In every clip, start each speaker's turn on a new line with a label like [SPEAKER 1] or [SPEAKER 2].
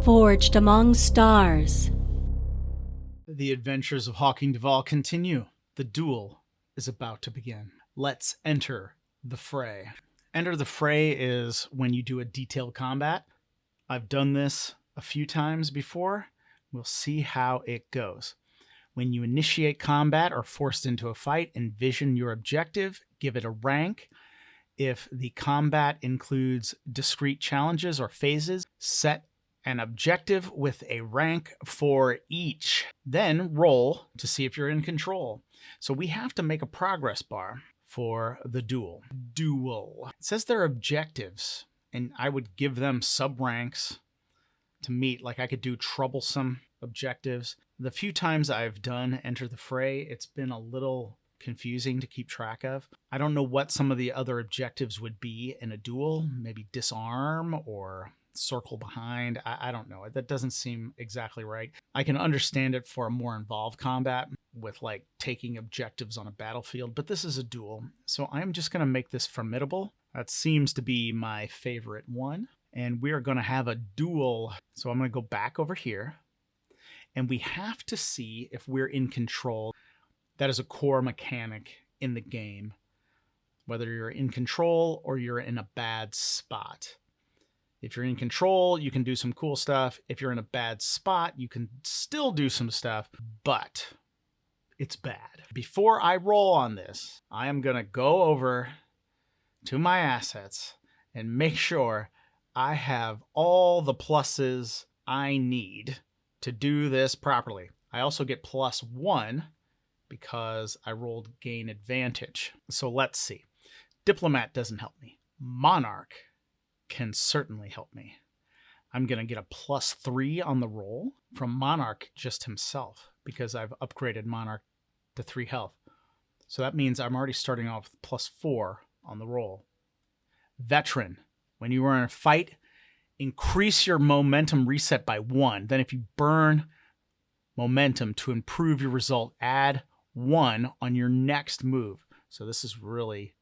[SPEAKER 1] Forged among stars.
[SPEAKER 2] The adventures of Hawking Duval continue. The duel is about to begin. Let's enter the fray. Enter the fray is when you do a detailed combat. I've done this a few times before. We'll see how it goes. When you initiate combat or forced into a fight, envision your objective, give it a rank. If the combat includes discrete challenges or phases, set an objective with a rank for each. Then roll to see if you're in control. So we have to make a progress bar for the duel. Duel. It says they're objectives, and I would give them sub-ranks to meet. Like I could do troublesome objectives. The few times I've done Enter the Fray, it's been a little confusing to keep track of. I don't know what some of the other objectives would be in a duel. Maybe disarm or circle behind. I don't know. That doesn't seem exactly right. I can understand it for a more involved combat with like taking objectives on a battlefield, but this is a duel. So I'm just going to make this formidable. That seems to be my favorite one. And we are going to have a duel. So I'm going to go back over here. And we have to see if we're in control. That is a core mechanic in the game. Whether you're in control or you're in a bad spot. If you're in control, you can do some cool stuff. If you're in a bad spot, you can still do some stuff, but it's bad. Before I roll on this, I am going to go over to my assets and make sure I have all the pluses I need to do this properly. I also get +1 because I rolled gain advantage. So let's see. Diplomat doesn't help me. Monarch can certainly help me. I'm going to get a +3 on the roll from Monarch just himself because I've upgraded Monarch to 3 health. So that means I'm already starting off with +4 on the roll. Veteran. When you are in a fight, increase your momentum reset by 1. Then if you burn momentum to improve your result, add 1 on your next move. So this is really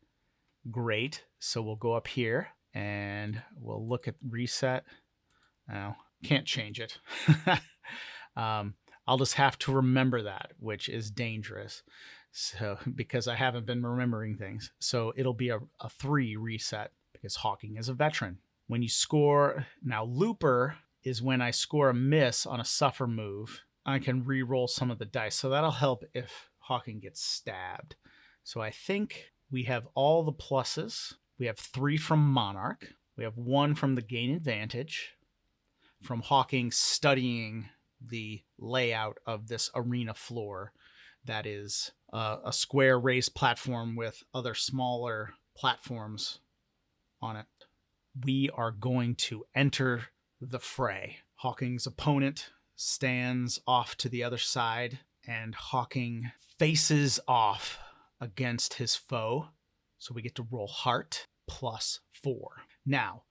[SPEAKER 2] great. So we'll go up here. And we'll look at reset. Now, can't change it. I'll just have to remember that, which is dangerous. So because I haven't been remembering things. So it'll be a 3 reset because Hawking is a veteran. When you score, now Looper is when I score a miss on a suffer move. I can re-roll some of the dice. So that'll help if Hawking gets stabbed. So I think we have all the pluses. We have 3 from Monarch. We have 1 from the gain advantage, from Hawking studying the layout of this arena floor that is a square raised platform with other smaller platforms on it. We are going to enter the fray. Hawking's opponent stands off to the other side, and Hawking faces off against his foe. So we get to roll heart +4. Now,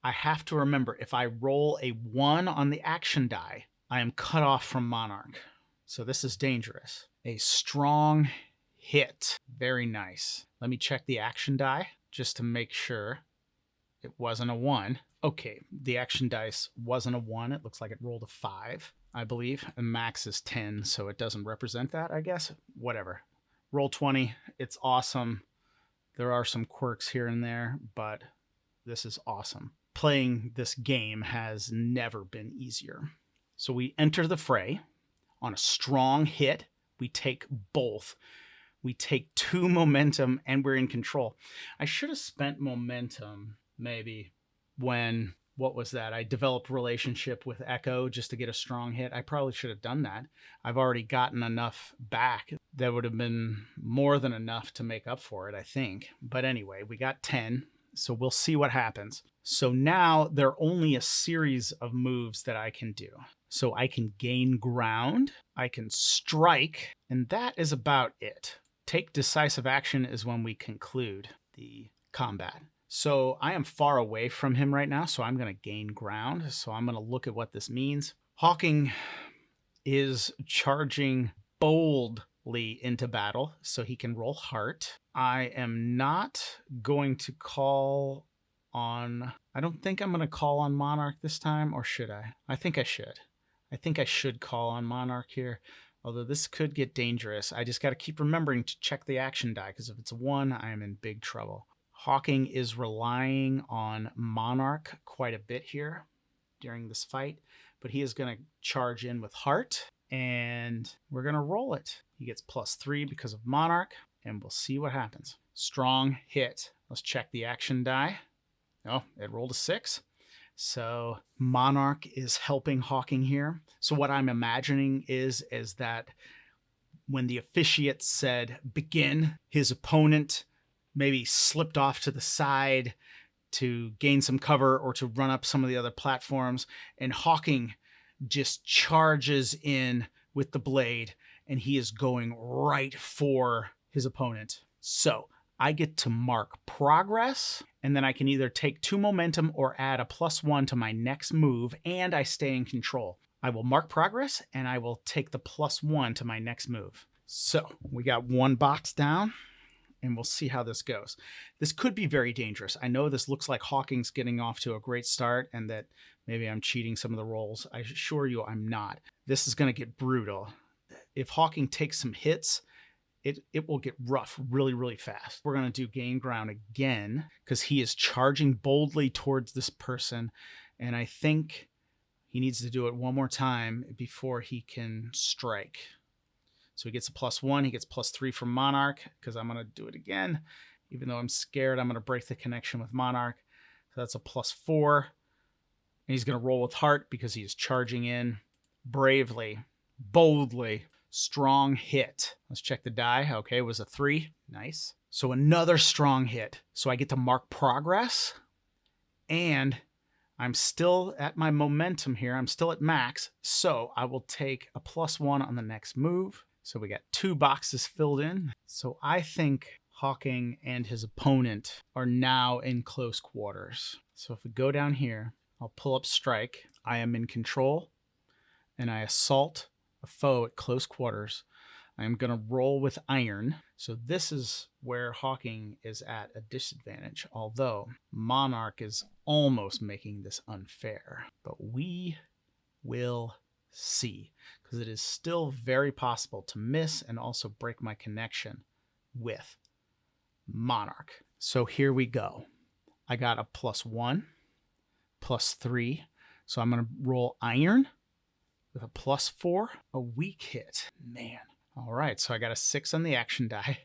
[SPEAKER 2] I have to remember, if I roll a 1 on the action die, I am cut off from Monarch. So this is dangerous. A strong hit. Very nice. Let me check the action die just to make sure it wasn't a 1. Okay, the action dice wasn't a 1. It looks like it rolled a 5, I believe. And max is 10, so it doesn't represent that, I guess. Whatever. Roll 20. It's awesome. There are some quirks here and there, but this is awesome. Playing this game has never been easier. So we enter the fray on a strong hit. We take both. We take 2 momentum, and we're in control. I should have spent momentum maybe when, what was that? I developed relationship with Echo just to get a strong hit. I probably should have done that. I've already gotten enough back. That would have been more than enough to make up for it, I think. But anyway, we got 10, so we'll see what happens. So now there are only a series of moves that I can do. So I can gain ground, I can strike, and that is about it. Take decisive action is when we conclude the combat. So I am far away from him right now, so I'm going to gain ground. So I'm going to look at what this means. Hawking is charging boldly into battle, so he can roll heart. I am not going to call on... I don't think I'm going to call on Monarch this time, or should I? I think I should. I think I should call on Monarch here, although this could get dangerous. I just got to keep remembering to check the action die, because if it's a 1, I am in big trouble. Hawking is relying on Monarch quite a bit here during this fight, but he is going to charge in with Heart, and we're going to roll it. He gets +3 because of Monarch, and we'll see what happens. Strong hit. Let's check the action die. Oh, it rolled a 6. So Monarch is helping Hawking here. So what I'm imagining is that when the officiate said begin, his opponent maybe slipped off to the side to gain some cover or to run up some of the other platforms, and Hawking just charges in with the blade, and he is going right for his opponent. So I get to mark progress, and then I can either take 2 momentum or add a +1 to my next move, and I stay in control. I will mark progress, and I will take the +1 to my next move. So we got 1 box down, and we'll see how this goes. This could be very dangerous. I know this looks like Hawking's getting off to a great start, and that maybe I'm cheating some of the rolls. I assure you I'm not. This is going to get brutal. If Hawking takes some hits, it will get rough really, really fast. We're going to do gain ground again because he is charging boldly towards this person, and I think he needs to do it one more time before he can strike. So he gets a +1. He gets +3 from Monarch because I'm going to do it again. Even though I'm scared, I'm going to break the connection with Monarch. So that's a +4. And he's going to roll with Heart because he is charging in bravely, boldly. Strong hit. Let's check the die. Okay, it was a 3. Nice. So another strong hit. So I get to mark progress, and I'm still at my momentum here. I'm still at max, so I will take a +1 on the next move. So we got 2 boxes filled in. So I think Hawking and his opponent are now in close quarters. So if we go down here, I'll pull up Strike. I am in control, and I assault a foe at close quarters. I am going to roll with Iron. So this is where Hawking is at a disadvantage, although Monarch is almost making this unfair. But we will see, because it is still very possible to miss and also break my connection with Monarch. So here we go. I got a +1, +3. So I'm going to roll Iron with a +4, a weak hit. Man. All right, so I got a 6 on the action die,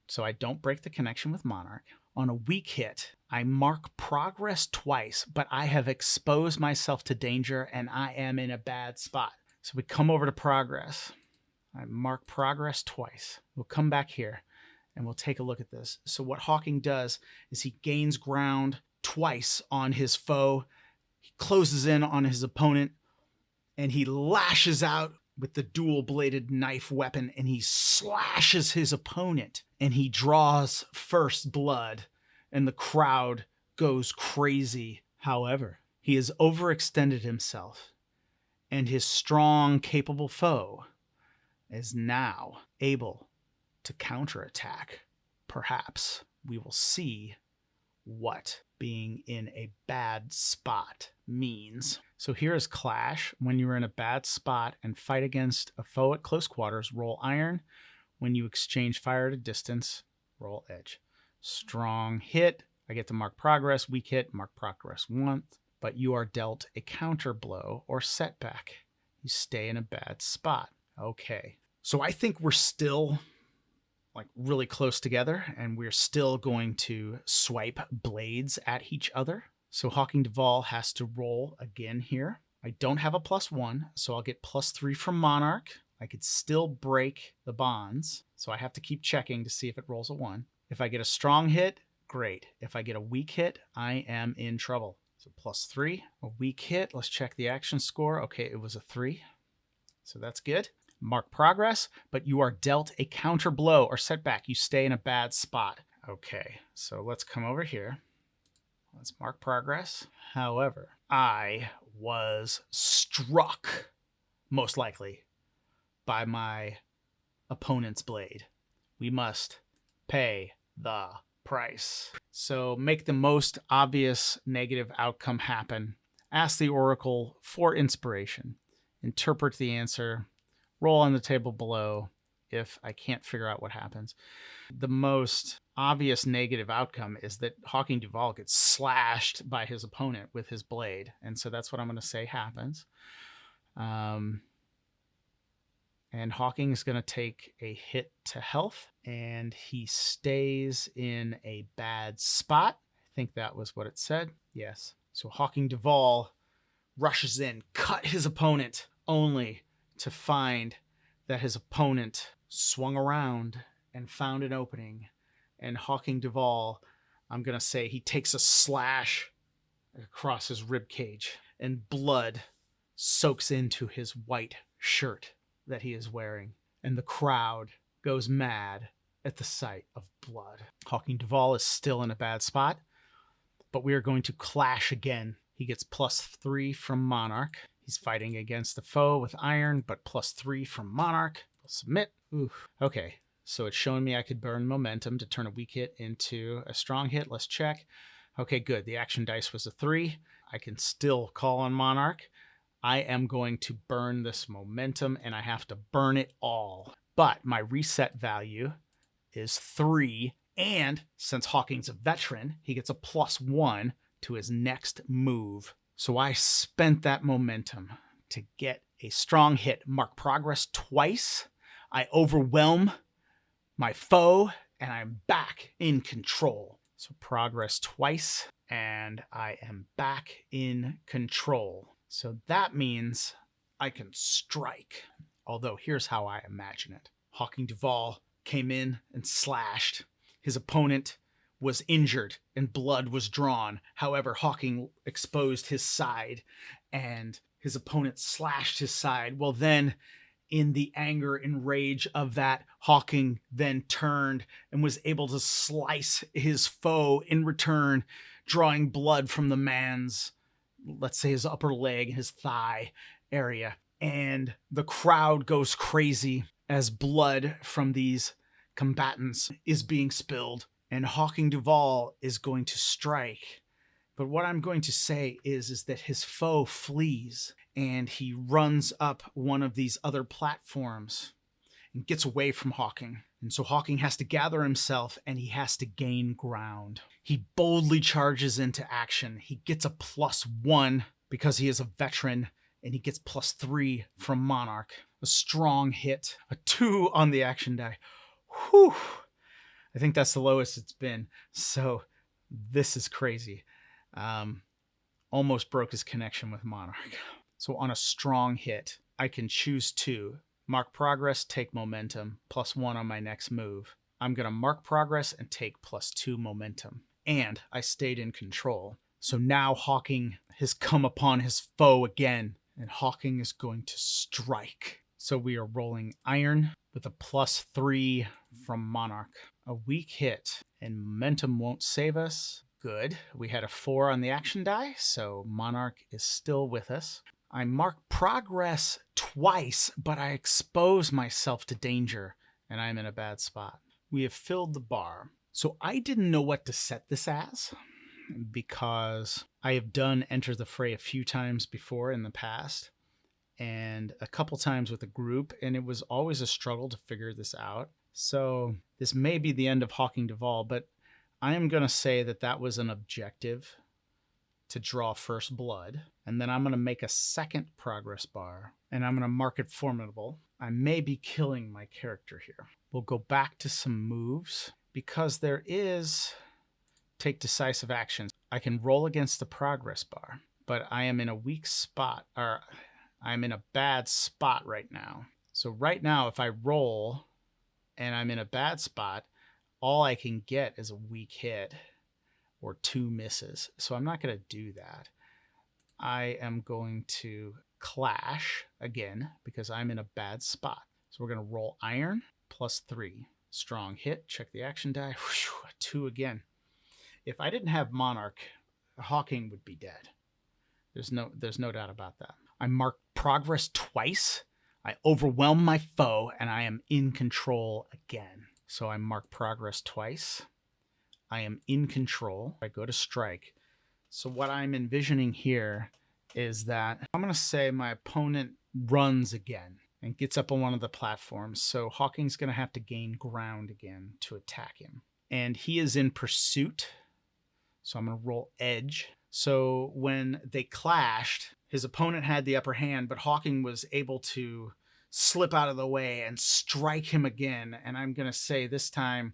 [SPEAKER 2] so I don't break the connection with Monarch. On a weak hit, I mark progress twice, but I have exposed myself to danger, and I am in a bad spot. So we come over to progress. I mark progress twice. We'll come back here, and we'll take a look at this. So what Hawking does is he gains ground twice on his foe. He closes in on his opponent, and he lashes out with the dual-bladed knife weapon, and he slashes his opponent, and he draws first blood, and the crowd goes crazy. However, he has overextended himself, and his strong, capable foe is now able to counterattack. Perhaps we will see what being in a bad spot means. So here is Clash. When you're in a bad spot and fight against a foe at close quarters, roll Iron. When you exchange fire at a distance, roll Edge. Strong hit. I get to mark progress. Weak hit, mark progress once. But you are dealt a counter blow or setback. You stay in a bad spot. Okay. So I think we're still really close together, and we're still going to swipe blades at each other. So Hawking Duval has to roll again here. I don't have a +1, so I'll get +3 from Monarch. I could still break the bonds, so I have to keep checking to see if it rolls a 1. If I get a strong hit, great. If I get a weak hit, I am in trouble. So +3, a weak hit. Let's check the action score. Okay, it was a 3, so that's good. Mark progress, but you are dealt a counter blow or setback. You stay in a bad spot. Okay, so let's come over here. Let's mark progress. However, I was struck, most likely, by my opponent's blade. We must pay the price. So make the most obvious negative outcome happen. Ask the oracle for inspiration. Interpret the answer. Roll on the table below if I can't figure out what happens. The most obvious negative outcome is that Hawking Duval gets slashed by his opponent with his blade. And so that's what I'm going to say happens. And Hawking is going to take a hit to health, and he stays in a bad spot. I think that was what it said. Yes. So Hawking Duval rushes in, cut his opponent, only to find that his opponent swung around and found an opening. And Hawking Duval, I'm going to say he takes a slash across his rib cage, and blood soaks into his white shirt that he is wearing. And the crowd goes mad at the sight of blood. Hawking Duval is still in a bad spot, but we are going to clash again. He gets +3 from Monarch. He's fighting against the foe with iron, but +3 from Monarch. I'll submit. Oof. Okay, so it's showing me I could burn momentum to turn a weak hit into a strong hit. Let's check. Okay, good. The action dice was a 3. I can still call on Monarch. I am going to burn this momentum, and I have to burn it all. But my reset value is 3, and since Hawking's a veteran, he gets a +1 to his next move. So I spent that momentum to get a strong hit, mark progress twice. I overwhelm my foe, and I'm back in control. So progress twice, and I am back in control. So that means I can strike. Although here's how I imagine it. Hawking Duval came in and slashed. His opponent was injured and blood was drawn. However, Hawking exposed his side and his opponent slashed his side. Well, then in the anger and rage of that, Hawking then turned and was able to slice his foe in return, drawing blood from the man's, let's say, his upper leg, his thigh area. And the crowd goes crazy as blood from these combatants is being spilled. And Hawking Duval is going to strike. But what I'm going to say is that his foe flees and he runs up one of these other platforms and gets away from Hawking. And so Hawking has to gather himself and he has to gain ground. He boldly charges into action. He gets a +1 because he is a veteran, and he gets +3 from Monarch. A strong hit, a 2 on the action die. Whew. I think that's the lowest it's been. So this is crazy. Almost broke his connection with Monarch. So on a strong hit, I can choose 2. Mark progress, take momentum, +1 on my next move. I'm going to mark progress and take +2 momentum. And I stayed in control. So now Hawking has come upon his foe again, and Hawking is going to strike. So we are rolling iron with a +3 from Monarch. A weak hit, and momentum won't save us. Good. We had a 4 on the action die, so Monarch is still with us. I mark progress twice, but I expose myself to danger, and I'm in a bad spot. We have filled the bar. So I didn't know what to set this as, because I have done Enter the Fray a few times before in the past, and a couple times with a group, and it was always a struggle to figure this out. So this may be the end of Hawking Duval, but I am going to say that that was an objective to draw first blood, and then I'm going to make a second progress bar, and I'm going to mark it formidable. I may be killing my character here. We'll go back to some moves, because there is take decisive actions. I can roll against the progress bar, but I am in a weak spot, or I'm in a bad spot right now. So right now, if I roll and I'm in a bad spot, all I can get is a weak hit or 2 misses. So I'm not going to do that. I am going to clash again because I'm in a bad spot. So we're going to roll iron +3. Strong hit. Check the action die. Whew, a 2 again. If I didn't have Monarch, Hawking would be dead. There's no doubt about that. I mark progress twice. I overwhelm my foe, and I am in control again. So I mark progress twice. I am in control. I go to strike. So what I'm envisioning here is that I'm going to say my opponent runs again and gets up on one of the platforms. So Hawking's going to have to gain ground again to attack him. And he is in pursuit. So I'm going to roll edge. So when they clashed, his opponent had the upper hand, but Hawking was able to slip out of the way and strike him again. And I'm going to say this time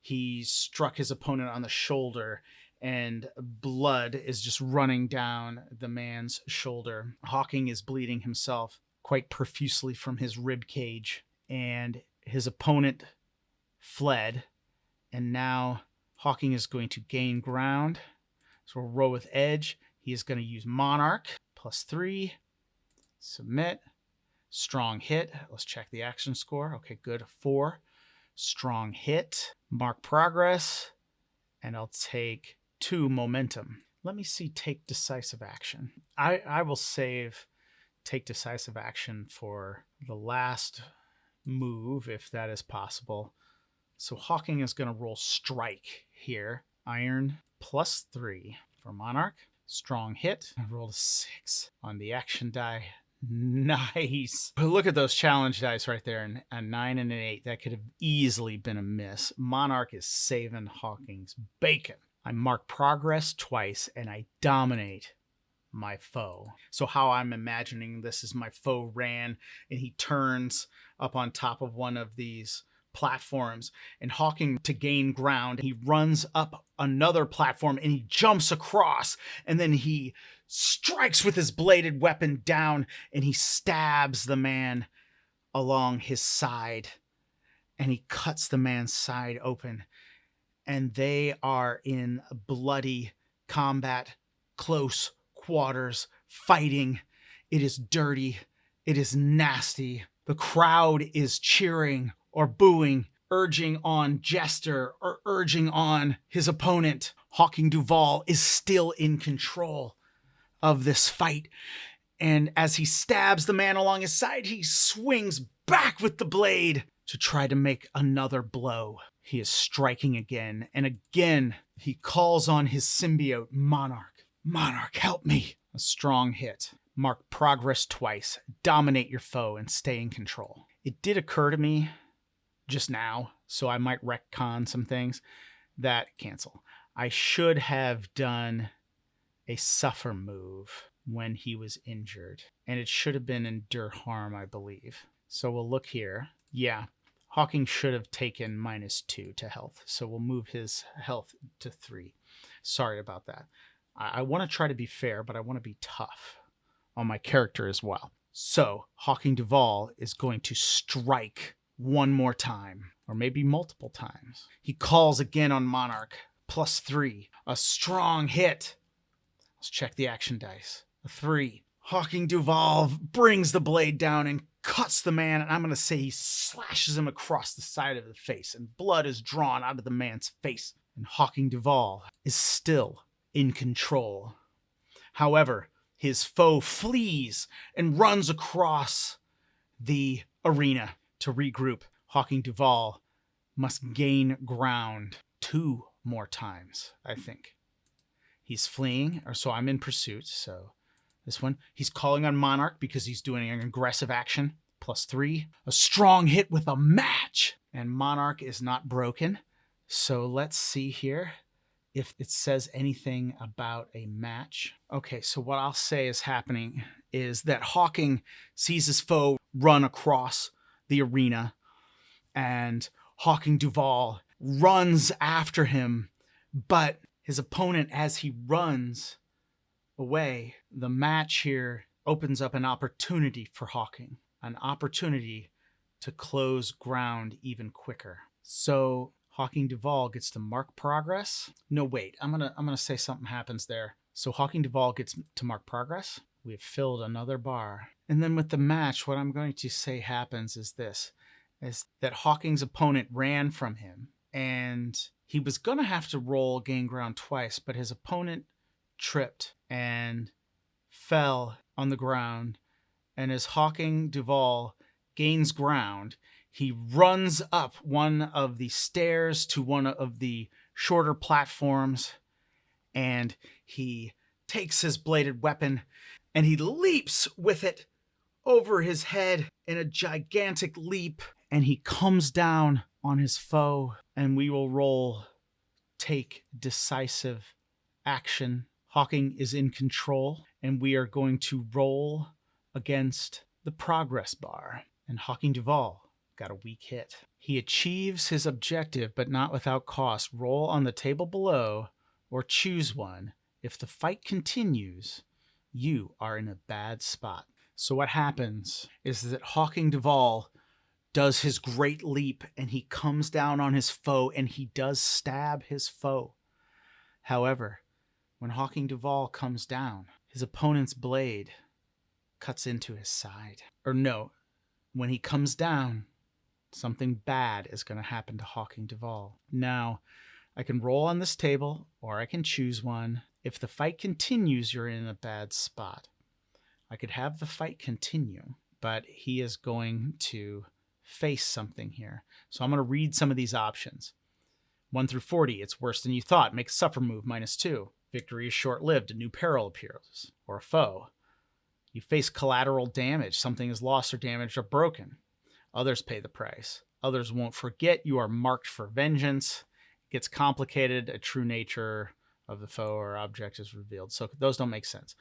[SPEAKER 2] he struck his opponent on the shoulder, and blood is just running down the man's shoulder. Hawking is bleeding himself quite profusely from his rib cage, and his opponent fled, and now Hawking is going to gain ground. So we'll roll with edge. He is going to use Monarch, +3, submit, strong hit. Let's check the action score. Okay, good, 4. Strong hit, mark progress, and I'll take 2 momentum. Let me see, take decisive action. I will save take decisive action for the last move, if that is possible. So Hawking is going to roll strike here. Iron +3 for Monarch. Strong hit. I rolled a 6 on the action die. Nice. But look at those challenge dice right there. And a 9 and an 8. That could have easily been a miss. Monarch is saving Hawking's bacon. I mark progress twice and I dominate my foe. So how I'm imagining this is my foe ran and he turns up on top of one of these platforms, and Hawking, to gain ground, he runs up another platform and he jumps across, and then he strikes with his bladed weapon down and he stabs the man along his side, and he cuts the man's side open, and they are in bloody combat, close quarters fighting. It is dirty. It is nasty. The crowd is cheering or booing, urging on Jester or urging on his opponent. Hawking Duval is still in control of this fight. And as he stabs the man along his side, he swings back with the blade to try to make another blow. He is striking again, and again he calls on his symbiote, Monarch. Monarch, help me. A strong hit. Mark progress twice. Dominate your foe and stay in control. It did occur to me just now, so I might retcon some things, that cancel. I should have done a suffer move when he was injured, and it should have been endure harm, I believe. So we'll look here. Yeah, Hawking should have taken -2 to health, so we'll move his health to 3. Sorry about that. I want to try to be fair, but I want to be tough on my character as well. So Hawking Duval is going to strike one more time, or maybe multiple times. He calls again on Monarch, +3. A strong hit. Let's check the action dice. A 3. Hawking Duval brings the blade down and cuts the man, and I'm going to say he slashes him across the side of the face, and blood is drawn out of the man's face. And Hawking Duval is still in control. However, his foe flees and runs across the arena. To regroup, Hawking Duval must gain ground 2 more times, I think. He's fleeing, or so I'm in pursuit, so this one. He's calling on Monarch because he's doing an aggressive action, +3. A strong hit with a match, and Monarch is not broken. So let's see here if it says anything about a match. Okay, so what I'll say is happening is that Hawking sees his foe run across the arena, and Hawking Duval runs after him, but his opponent, as he runs away, the match here opens up an opportunity for Hawking, an opportunity to close ground even quicker. So Hawking Duval gets to mark progress. No, wait, I'm gonna say something happens there. So Hawking Duval gets to mark progress. We have filled another bar. And then with the match, what I'm going to say happens is this, is that Hawking's opponent ran from him, and he was going to have to roll gain ground twice, but his opponent tripped and fell on the ground. And as Hawking Duval gains ground, he runs up one of the stairs to one of the shorter platforms, and he takes his bladed weapon and he leaps with it over his head in a gigantic leap, and he comes down on his foe, and we will roll take decisive action. Hawking is in control, and we are going to roll against the progress bar. And Hawking Duval got a weak hit. He achieves his objective, but not without cost. Roll on the table below or choose one. If the fight continues, you are in a bad spot. So what happens is that Hawking Duval does his great leap, and he comes down on his foe, and he does stab his foe. However, when Hawking Duval comes down, his opponent's blade cuts into his side. Or no, when he comes down, something bad is going to happen to Hawking Duval. Now, I can roll on this table, or I can choose one. If the fight continues, you're in a bad spot. I could have the fight continue, but he is going to face something here. So I'm going to read some of these options. 1 through 40, it's worse than you thought. Make a suffer move, -2. Victory is short-lived. A new peril appears, or a foe. You face collateral damage. Something is lost or damaged or broken. Others pay the price. Others won't forget. You are marked for vengeance. It gets complicated. A true nature of the foe or object is revealed. So those don't make sense.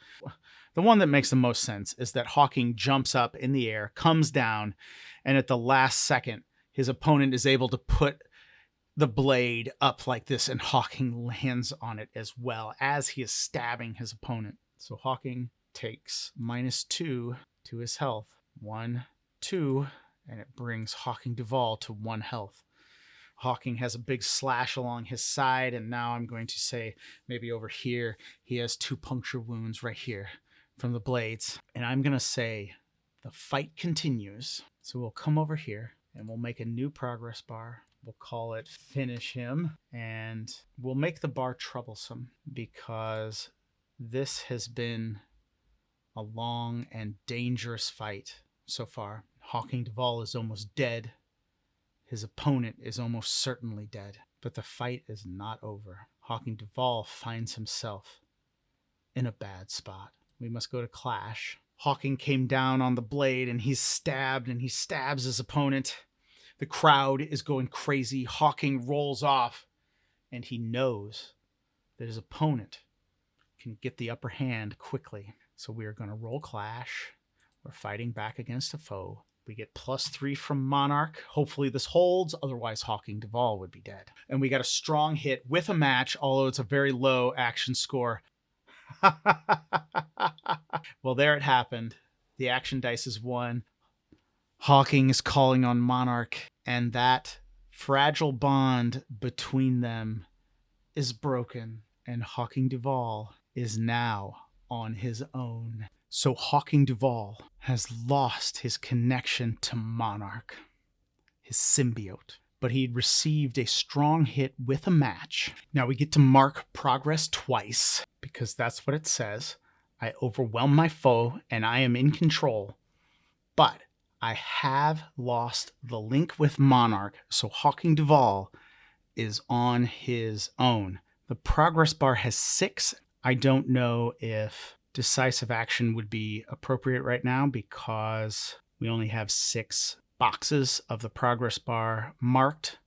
[SPEAKER 2] The one that makes the most sense is that Hawking jumps up in the air, comes down, and at the last second, his opponent is able to put the blade up like this, and Hawking lands on it as well as he is stabbing his opponent. So Hawking takes -2 to his health. 1, 2, and it brings Hawking Duval to 1 health. Hawking has a big slash along his side, and now I'm going to say maybe over here he has 2 puncture wounds right here from the blades. And I'm going to say the fight continues. So we'll come over here and we'll make a new progress bar. We'll call it finish him, and we'll make the bar troublesome because this has been a long and dangerous fight so far. Hawking Duval is almost dead. His opponent is almost certainly dead, but the fight is not over. Hawking Duval finds himself in a bad spot. We must go to Clash. Hawking came down on the blade, and he's stabbed, and he stabs his opponent. The crowd is going crazy. Hawking rolls off, and he knows that his opponent can get the upper hand quickly. So we are going to roll Clash. We're fighting back against a foe. We get +3 from Monarch. Hopefully this holds, otherwise Hawking Duval would be dead. And we got a strong hit with a match, although it's a very low action score. Well, there it happened. The action dice is 1. Hawking is calling on Monarch, and that fragile bond between them is broken, and Hawking Duval is now on his own. So Hawking Duval has lost his connection to Monarch, his symbiote, but he'd received a strong hit with a match. Now we get to mark progress twice, because that's what it says. I overwhelm my foe, and I am in control, but I have lost the link with Monarch, so Hawking Duval is on his own. The progress bar has 6. I don't know if decisive action would be appropriate right now because we only have 6 boxes of the progress bar marked.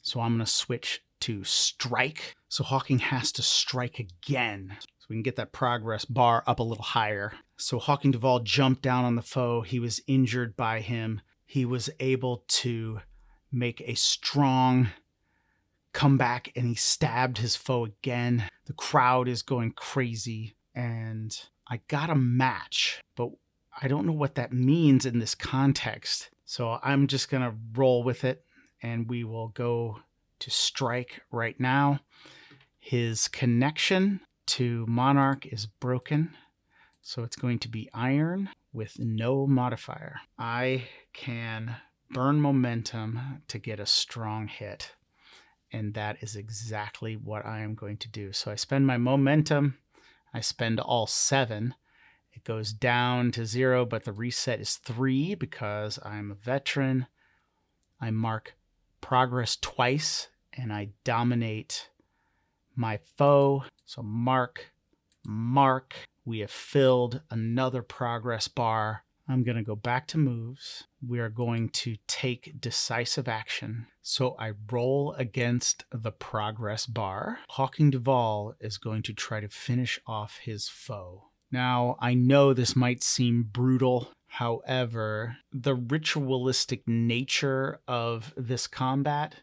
[SPEAKER 2] So I'm going to switch to strike. So Hawking has to strike again, so we can get that progress bar up a little higher. So Hawking Duval jumped down on the foe. He was injured by him. He was able to make a strong comeback, and he stabbed his foe again. The crowd is going crazy, and I got a match, but I don't know what that means in this context. So I'm just going to roll with it, and we will go to strike right now. His connection to Monarch is broken, so it's going to be iron with no modifier. I can burn momentum to get a strong hit, and that is exactly what I am going to do. So I spend my momentum. I spend all 7. It goes down to 0, but the reset is 3 because I'm a veteran. I mark progress twice, and I dominate my foe. So mark, mark. We have filled another progress bar. I'm going to go back to moves. We are going to take decisive action. So I roll against the progress bar. Hawking Duval is going to try to finish off his foe. Now, I know this might seem brutal. However, the ritualistic nature of this combat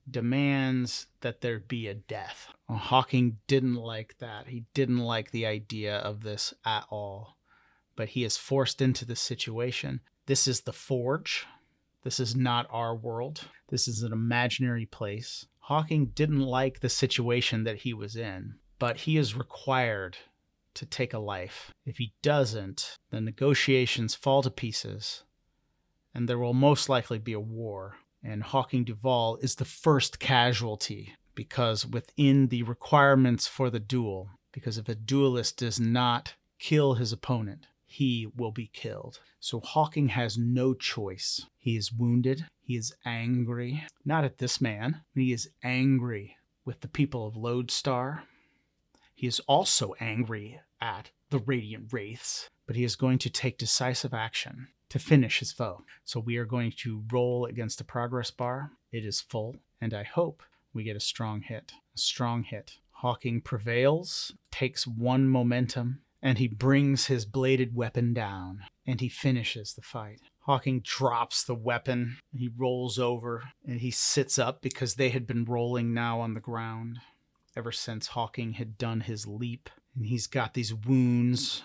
[SPEAKER 2] demands that there be a death. Well, Hawking didn't like that. He didn't like the idea of this at all. But he is forced into the situation. This is the Forge. This is not our world. This is an imaginary place. Hawking didn't like the situation that he was in, but he is required to take a life. If he doesn't, the negotiations fall to pieces, and there will most likely be a war. And Hawking Duval is the first casualty, because within the requirements for the duel, because if a duelist does not kill his opponent, he will be killed. So Hawking has no choice. He is wounded. He is angry. Not at this man. He is angry with the people of Lodestar. He is also angry at the Radiant Wraiths, but he is going to take decisive action to finish his foe. So we are going to roll against the progress bar. It is full, and I hope we get a strong hit. A strong hit. Hawking prevails, takes one momentum, and he brings his bladed weapon down, and he finishes the fight. Hawking drops the weapon, he rolls over, and he sits up because they had been rolling now on the ground ever since Hawking had done his leap. And he's got these wounds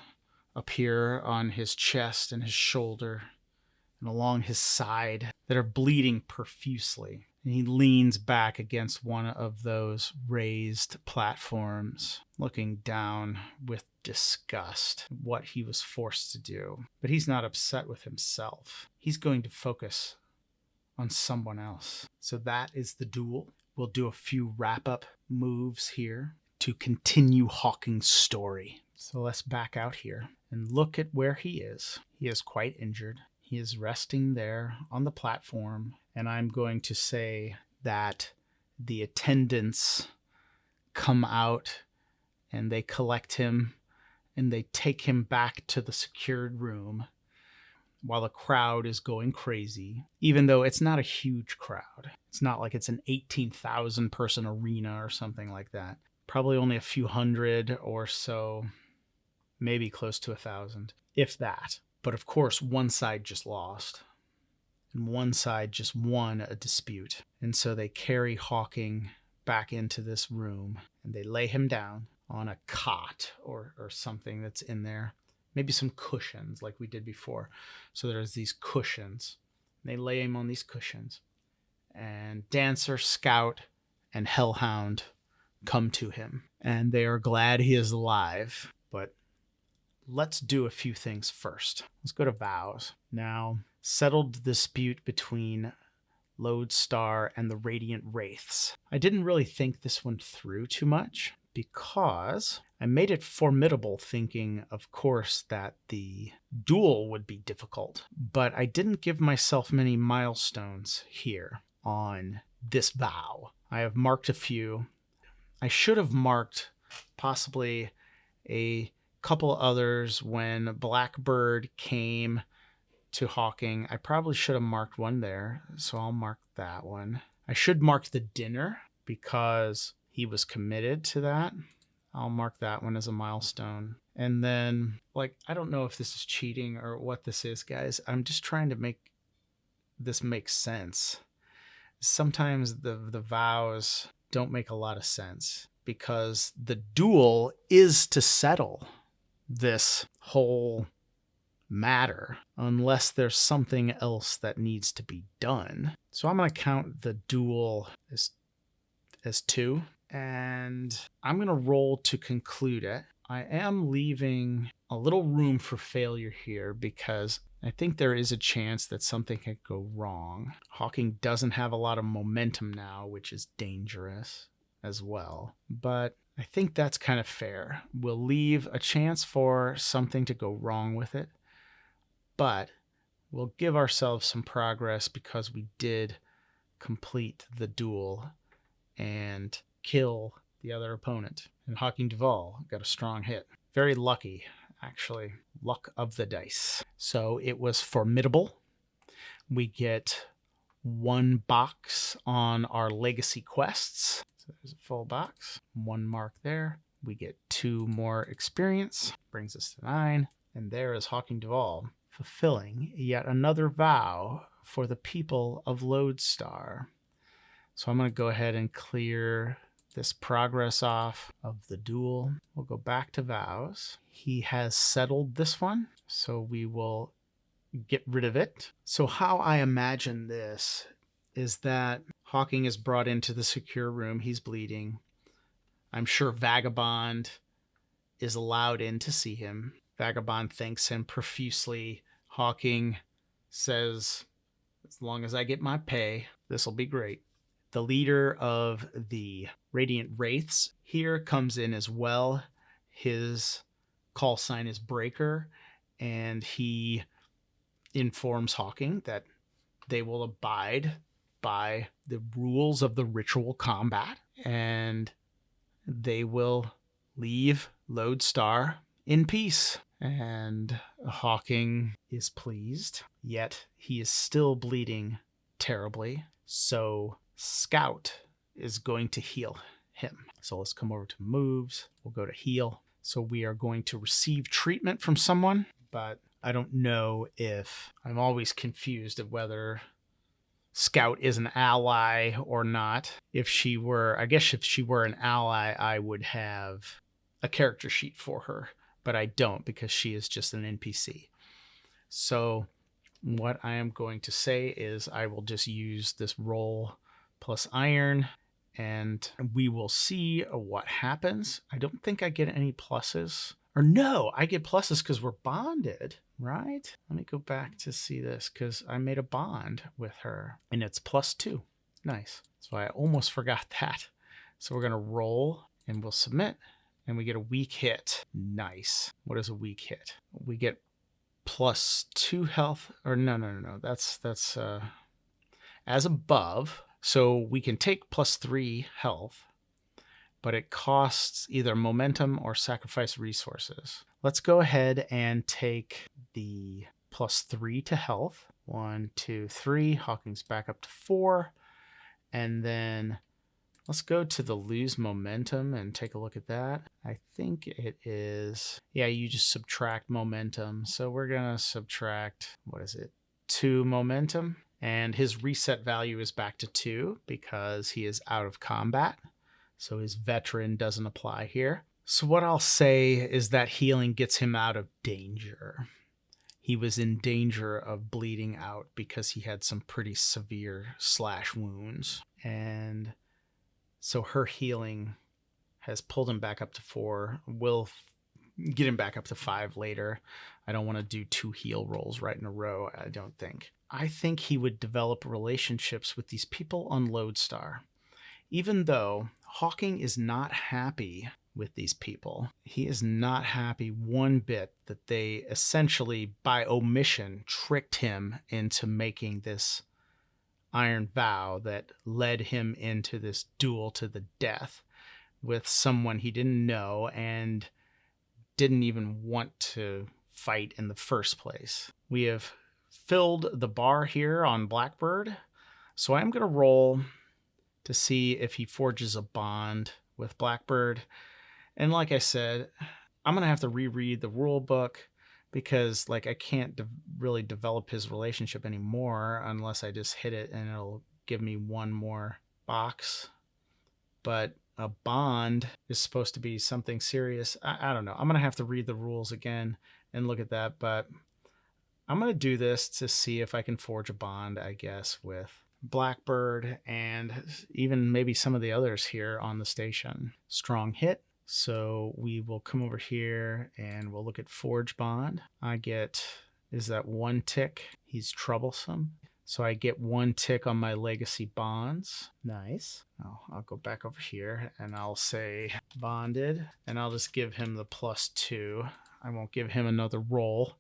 [SPEAKER 2] up here on his chest and his shoulder and along his side that are bleeding profusely. And he leans back against one of those raised platforms, looking down with disgust at what he was forced to do. But he's not upset with himself. He's going to focus on someone else. So that is the duel. We'll do a few wrap-up moves here to continue Hawking's story. So let's back out here and look at where he is. He is quite injured. He is resting there on the platform, and I'm going to say that the attendants come out and they collect him and they take him back to the secured room while the crowd is going crazy, even though it's not a huge crowd. It's not like it's an 18,000 person arena or something like that. Probably only a few hundred or so, maybe close to 1,000, if that. But of course, one side just lost, and one side just won a dispute. And so they carry Hawking back into this room, and they lay him down on a cot or something that's in there. Maybe some cushions like we did before. So there's these cushions. They lay him on these cushions. And Dancer, Scout, and Hellhound come to him. And they are glad he is alive. But let's do a few things first. Let's go to vows. Now, settled dispute between Lodestar and the Radiant Wraiths. I didn't really think this one through too much because I made it formidable, thinking, of course, that the duel would be difficult. But I didn't give myself many milestones here on this vow. I have marked a few. I should have marked possibly a couple others when Blackbird came to Hawking. I probably should have marked one there, so I'll mark that one. I should mark the dinner because he was committed to that. I'll mark that one as a milestone. And then, I don't know if this is cheating or what this is, guys. I'm just trying to make this make sense. Sometimes the vows don't make a lot of sense because the duel is to settle this whole matter unless there's something else that needs to be done. So I'm going to count the duel as 2, and I'm going to roll to conclude it. I am leaving a little room for failure here because I think there is a chance that something could go wrong. Hawking doesn't have a lot of momentum now, which is dangerous as well. But I think that's kind of fair. We'll leave a chance for something to go wrong with it, but we'll give ourselves some progress because we did complete the duel and kill the other opponent. And Hawking Duval got a strong hit. Very lucky, actually. Luck of the dice. So it was formidable. We get 1 box on our legacy quests. So there's a full box. 1 mark there. We get 2 more experience. Brings us to 9. And there is Hawking Duval, fulfilling yet another vow for the people of Lodestar. So I'm going to go ahead and clear this progress off of the duel. We'll go back to vows. He has settled this one, so we will get rid of it. So how I imagine this is that Hawking is brought into the secure room. He's bleeding. I'm sure Vagabond is allowed in to see him. Vagabond thanks him profusely. Hawking says, as long as I get my pay, this will be great. The leader of the Radiant Wraiths here comes in as well. His call sign is Breaker, and he informs Hawking that they will abide by the rules of the ritual combat, and they will leave Lodestar in peace. And Hawking is pleased, yet he is still bleeding terribly. So Scout is going to heal him. So let's come over to moves. We'll go to heal. So we are going to receive treatment from someone, but I don't know if I'm always confused of whether Scout is an ally or not. If she were, I guess if she were an ally, I would have a character sheet for her, but I don't because she is just an NPC. So what I am going to say is I will just use this roll plus iron, and we will see what happens. I don't think I get any pluses. Or no, I get pluses because we're bonded, right? Let me go back to see this because I made a bond with her, and it's +2. Nice. So I almost forgot that. So we're going to roll, and we'll submit, and we get a weak hit. Nice. What is a weak hit? We get +2 health. Or no. That's as above. So we can take +3 health, but it costs either momentum or sacrifice resources. Let's go ahead and take the +3 to health. 1, 2, 3. Hawking's back up to 4. And then let's go to the lose momentum and take a look at that. I think it is, yeah, you just subtract momentum. So we're going to subtract, 2 momentum. And his reset value is back to 2 because he is out of combat. So his veteran doesn't apply here. So what I'll say is that healing gets him out of danger. He was in danger of bleeding out because he had some pretty severe slash wounds. And so her healing has pulled him back up to 4. We'll get him back up to 5 later. I don't want to do 2 heal rolls right in a row, I don't think. I think he would develop relationships with these people on Lodestar. Even though Hawking is not happy with these people, he is not happy one bit that they essentially, by omission, tricked him into making this iron vow that led him into this duel to the death with someone he didn't know and didn't even want to fight in the first place. We have filled the bar here on Blackbird, so I'm going to roll to see if he forges a bond with Blackbird. And like I said, I'm going to have to reread the rule book because I can't really develop his relationship anymore unless I just hit it and it'll give me 1 more box. But a bond is supposed to be something serious. I don't know. I'm going to have to read the rules again and look at that, but I'm going to do this to see if I can forge a bond, I guess, with Blackbird and even maybe some of the others here on the station. Strong hit. So we will come over here and we'll look at Forge Bond. I get, is that 1 tick? He's troublesome. So I get 1 tick on my legacy bonds. Nice. I'll go back over here and I'll say bonded, and I'll just give him the +2. I won't give him another roll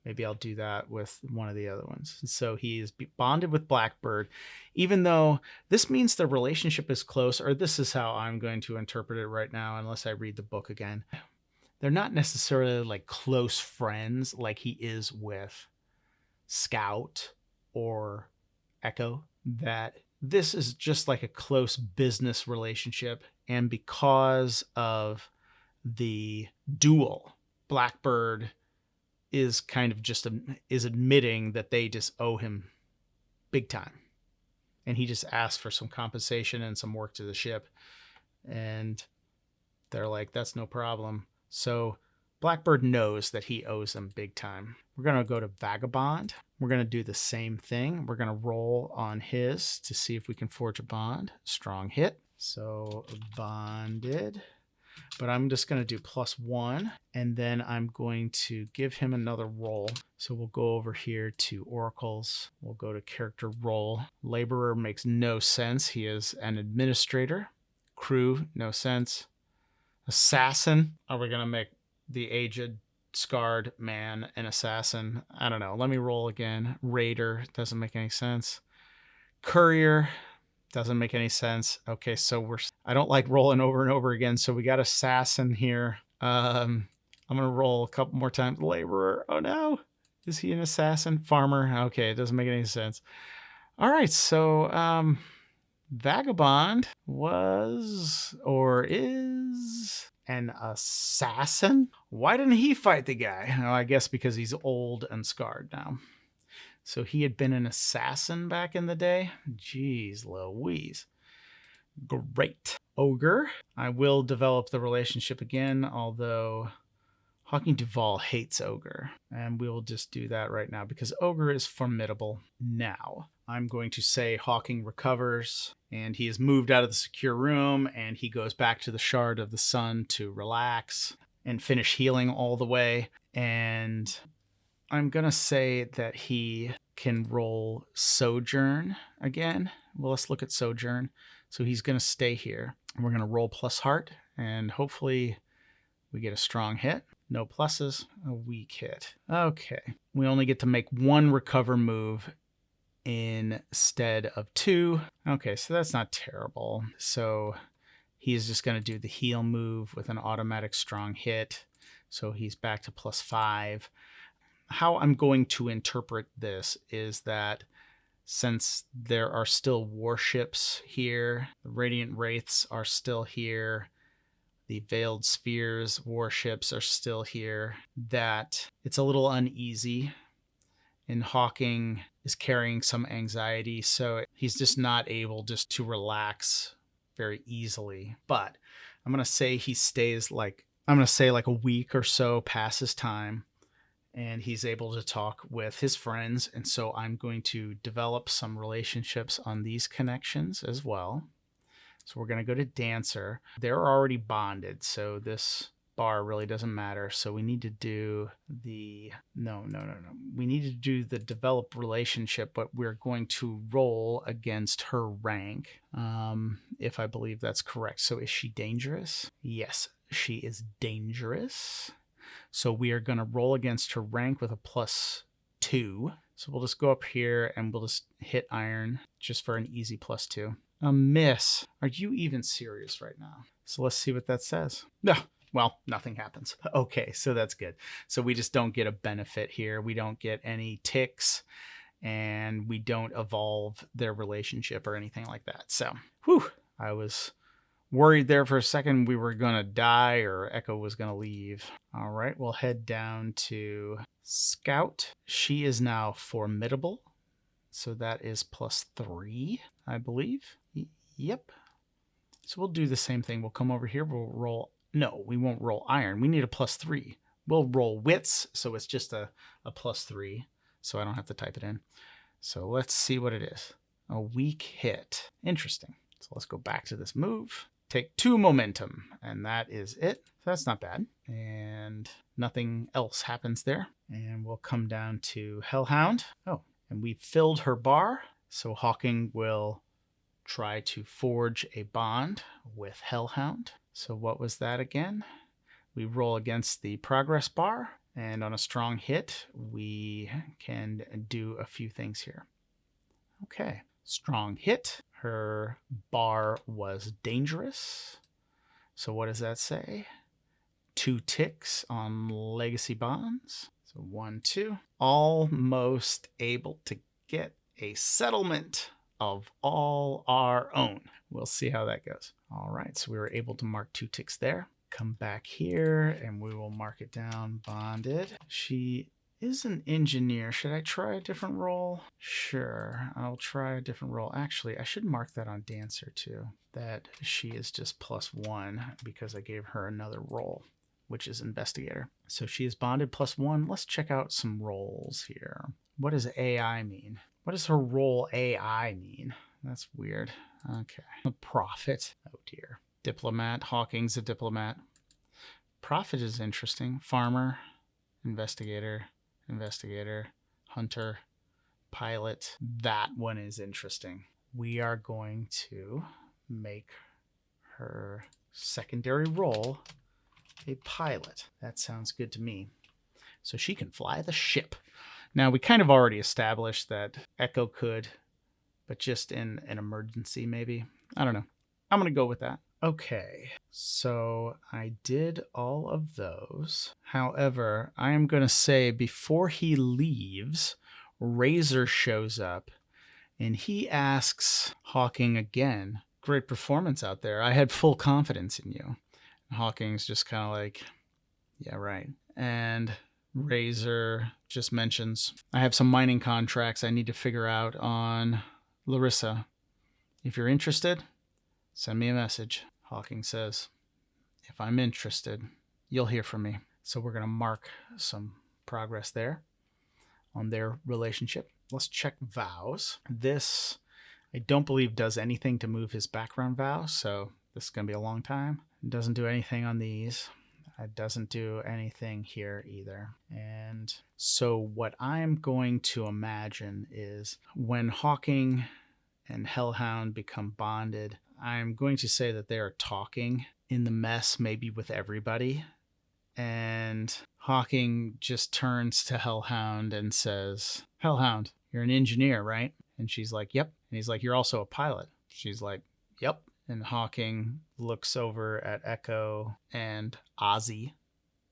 [SPEAKER 2] Maybe I'll do that with one of the other ones. So he is bonded with Blackbird, even though this means the relationship is close, or this is how I'm going to interpret it right now, unless I read the book again. They're not necessarily like close friends like he is with Scout or Echo. That this is just like a close business relationship. And because of the duel, Blackbird is kind of just is admitting that they just owe him big time. And he just asked for some compensation and some work to the ship. And they're like, that's no problem. So Blackbird knows that he owes them big time. We're going to go to Vagabond. We're going to do the same thing. We're going to roll on his to see if we can forge a bond. Strong hit. So bonded. But I'm just going to do +1, and then I'm going to give him another roll. So we'll go over here to Oracles. We'll go to character role. Laborer makes no sense. He is an administrator. Crew, no sense. Assassin. Are we going to make the aged, scarred man an assassin? I don't know. Let me roll again. Raider, doesn't make any sense. Courier, doesn't make any sense. Okay, so I don't like rolling over and over again, so we got assassin here. I'm going to roll a couple more times. Laborer, oh no. Is he an assassin? Farmer, okay, it doesn't make any sense. All right, so Vagabond was or is an assassin. Why didn't he fight the guy? Oh, I guess because he's old and scarred now. So he had been an assassin back in the day? Jeez Louise. Great. Ogre. I will develop the relationship again, although Hawking Duval hates Ogre. And we'll just do that right now because Ogre is formidable now. I'm going to say Hawking recovers and he is moved out of the secure room and he goes back to the Shard of the Sun to relax and finish healing all the way. And I'm going to say that he can roll Sojourn again. Well, let's look at Sojourn. So he's going to stay here. We're going to roll +heart, and hopefully we get a strong hit. No pluses, a weak hit. Okay. We only get to make 1 recover move instead of 2. Okay, so that's not terrible. So he's just going to do the heal move with an automatic strong hit. So he's back to +5. How I'm going to interpret this is that since there are still warships here, the Radiant Wraiths are still here, the Veiled Spheres warships are still here, that it's a little uneasy, and Hawking is carrying some anxiety, so he's just not able just to relax very easily. But I'm going to say he stays like a week or so passes time, and he's able to talk with his friends. And so I'm going to develop some relationships on these connections as well. So we're going to go to Dancer. They're already bonded, so this bar really doesn't matter. So we need to do the... No. We need to do the develop relationship, but we're going to roll against her rank, if I believe that's correct. So is she dangerous? Yes, she is dangerous. So we are going to roll against her rank with a +2. So we'll just go up here and we'll just hit iron just for an easy +2. A miss. Are you even serious right now? So let's see what that says. No. Well, nothing happens. Okay, so that's good. So we just don't get a benefit here. We don't get any ticks and we don't evolve their relationship or anything like that. So, I was worried there for a second we were going to die or Echo was going to leave. All right, we'll head down to Scout. She is now formidable. So that is +3, I believe. Yep. So we'll do the same thing. We'll come over here. We'll roll. No, we won't roll iron. We need a +3. We'll roll wits. So it's just a +3. So I don't have to type it in. So let's see what it is. A weak hit. Interesting. So let's go back to this move. Take 2 momentum, and that is it. So that's not bad. And nothing else happens there. And we'll come down to Hellhound. Oh, and we filled her bar. So Hawking will try to forge a bond with Hellhound. So what was that again? We roll against the progress bar, And on a strong hit, we can do a few things here. Okay, strong hit. Her bar was dangerous. So what does that say? 2 ticks on legacy bonds. So 1, 2. Almost able to get a settlement of all our own. We'll see how that goes. All right, so we were able to mark 2 ticks there. Come back here and we will mark it down, bonded. She is an engineer. Should I try a different role? Sure, I'll try a different role. Actually, I should mark that on Dancer too, that she is just +1 because I gave her another role, which is investigator. So she is bonded +1. Let's check out some roles here. What does AI mean? What does her role AI mean? That's weird. Okay. A prophet. Oh dear. Diplomat. Hawking's a diplomat. Prophet is interesting. Farmer. Investigator. Investigator. Hunter. Pilot. That one is interesting. We are going to make her secondary role a pilot. That sounds good to me. So she can fly the ship. Now, we kind of already established that Echo could, but just in an emergency, maybe. I don't know. I'm going to go with that. Okay, so I did all of those. However, I am going to say before he leaves, Razor shows up and he asks Hawking again, great performance out there. I had full confidence in you. Hawking's just kind of like, yeah, right. And Razor just mentions, I have some mining contracts I need to figure out on Larissa. If you're interested, send me a message. Hawking says, if I'm interested, you'll hear from me. So we're going to mark some progress there on their relationship. Let's check vows. This, I don't believe, does anything to move his background vow, so this is going to be a long time. It doesn't do anything on these. It doesn't do anything here either. And so what I'm going to imagine is when Hawking and Hellhound become bonded, I'm going to say that they are talking in the mess, maybe with everybody. And Hawking just turns to Hellhound and says, Hellhound, you're an engineer, right? And she's like, yep. And he's like, you're also a pilot. She's like, yep. And Hawking looks over at Echo and Ozzy,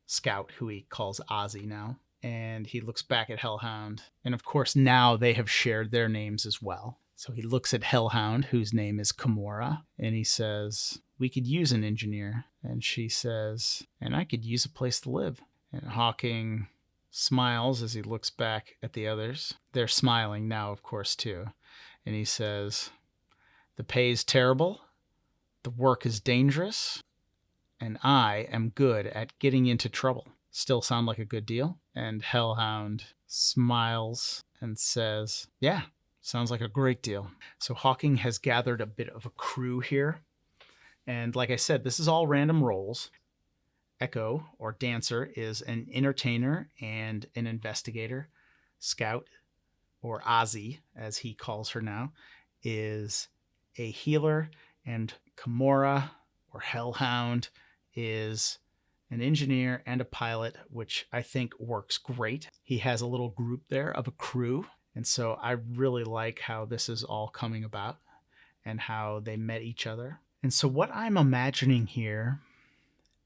[SPEAKER 2] Scout, who he calls Ozzy now. And he looks back at Hellhound. And of course, now they have shared their names as well. So he looks at Hellhound, whose name is Kimura, and he says, we could use an engineer. And she says, and I could use a place to live. And Hawking smiles as he looks back at the others. They're smiling now, of course, too. And he says, the pay's terrible, the work is dangerous, and I am good at getting into trouble. Still sound like a good deal? And Hellhound smiles and says, yeah, sounds like a great deal. So Hawking has gathered a bit of a crew here. And like I said, this is all random rolls. Echo, or Dancer, is an entertainer and an investigator. Scout, or Ozzy, as he calls her now, is a healer. And Kimura, or Hellhound, is an engineer and a pilot, which I think works great. He has a little group there of a crew. And so I really like how this is all coming about and how they met each other. And so what I'm imagining here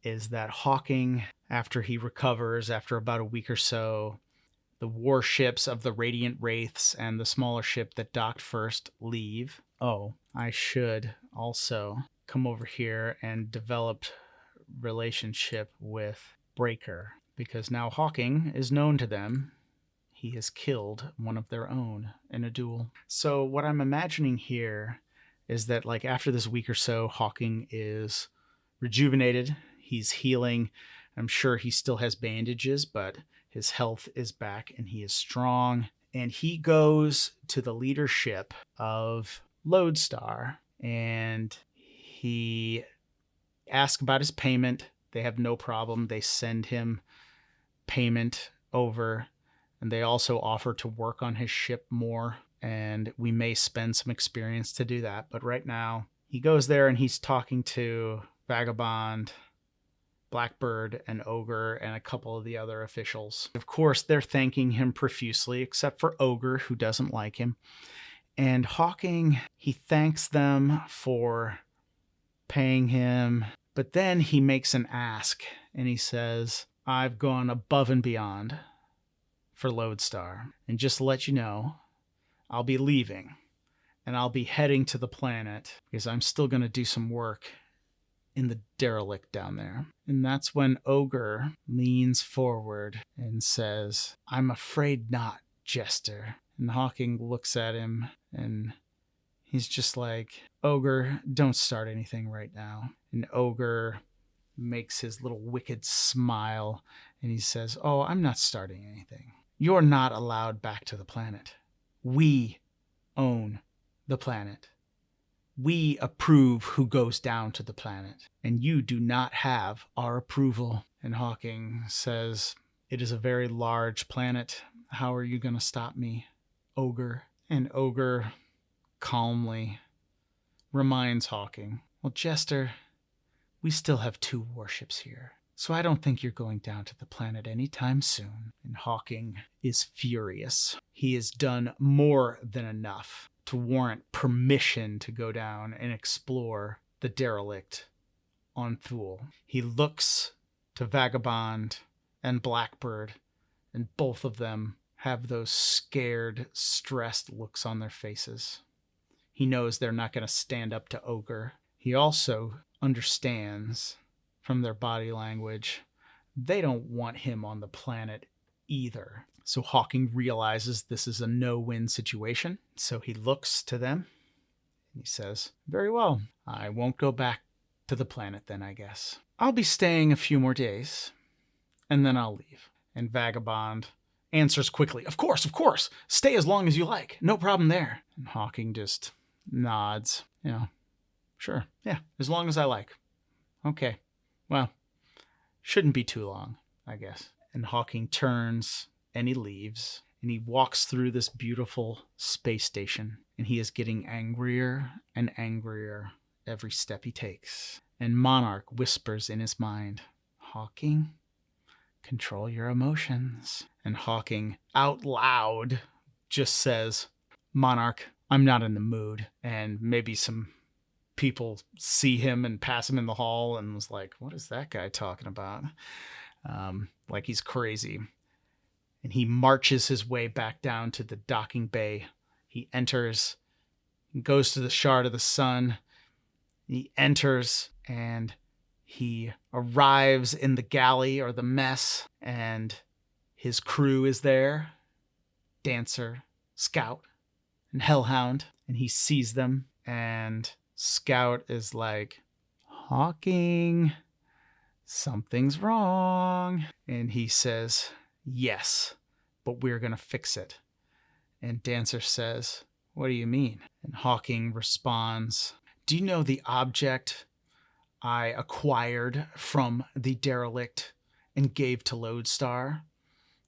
[SPEAKER 2] is that Hawking, after he recovers, after about a week or so, the warships of the Radiant Wraiths and the smaller ship that docked first leave. Oh, I should also come over here and develop relationship with Breaker, because now Hawking is known to them. He has killed one of their own in a duel. So what I'm imagining here is that, like, after this week or so, Hawking is rejuvenated. He's healing. I'm sure he still has bandages, but his health is back and he is strong. And he goes to the leadership of Lodestar and he asks about his payment. They have no problem. They send him payment over, and they also offer to work on his ship more. And we may spend some experience to do that. But right now, he goes there and he's talking to Vagabond, Blackbird and Ogre and a couple of the other officials. Of course, they're thanking him profusely, except for Ogre, who doesn't like him. And Hawking, he thanks them for paying him, but then he makes an ask, and he says, I've gone above and beyond for Lodestar, and just to let you know, I'll be leaving, and I'll be heading to the planet, because I'm still going to do some work in the derelict down there. And that's when Ogre leans forward and says, I'm afraid not, Jester. And Hawking looks at him, and he's just like, Ogre, don't start anything right now. And Ogre makes his little wicked smile, and he says, oh, I'm not starting anything. You're not allowed back to the planet. We own the planet. We approve who goes down to the planet, and you do not have our approval. And Hawking says, it is a very large planet. How are you going to stop me, Ogre? And Ogre calmly reminds Hawking, well, Jester, we still have 2 warships here, so I don't think you're going down to the planet anytime soon. And Hawking is furious. He has done more than enough to warrant permission to go down and explore the derelict on Thule. He looks to Vagabond and Blackbird, and both of them have those scared, stressed looks on their faces. He knows they're not going to stand up to Ogre. He also understands from their body language they don't want him on the planet either. So Hawking realizes this is a no-win situation. So he looks to them and he says, very well, I won't go back to the planet then, I guess. I'll be staying a few more days and then I'll leave. And Vagabond answers quickly, of course, stay as long as you like. No problem there. And Hawking just nods, sure, yeah, as long as I like. Okay, well, shouldn't be too long, I guess. And Hawking turns and he leaves, and he walks through this beautiful space station, and he is getting angrier and angrier every step he takes. And Monarch whispers in his mind, Hawking, control your emotions. And Hawking, out loud, just says, Monarch, I'm not in the mood. And maybe some people see him and pass him in the hall and was like, what is that guy talking about? Like he's crazy. And he marches his way back down to the docking bay. He enters, goes to the Shard of the Sun. He enters and he arrives in the galley or the mess, and his crew is there. Dancer, Scout, and Hellhound. And he sees them, and Scout is like, Hawking, something's wrong. And he says, yes, but we're going to fix it. And Dancer says, what do you mean? And Hawking responds, do you know the object I acquired from the derelict and gave to Lodestar?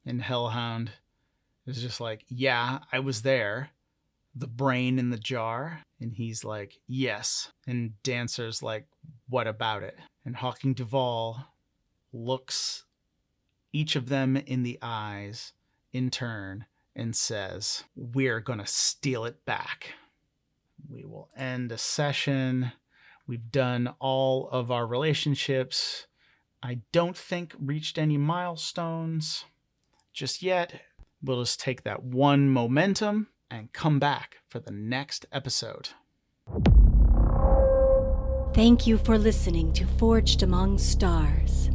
[SPEAKER 2] And Hellhound is just like, yeah, I was there. The brain in the jar. And he's like, yes. And Dancer's like, what about it? And Hawking Duval looks each of them in the eyes in turn and says, we're going to steal it back. We will end a session. We've done all of our relationships. I don't think reached any milestones just yet. We'll just take that one momentum and come back for the next episode.
[SPEAKER 1] Thank you for listening to Forged Among Stars.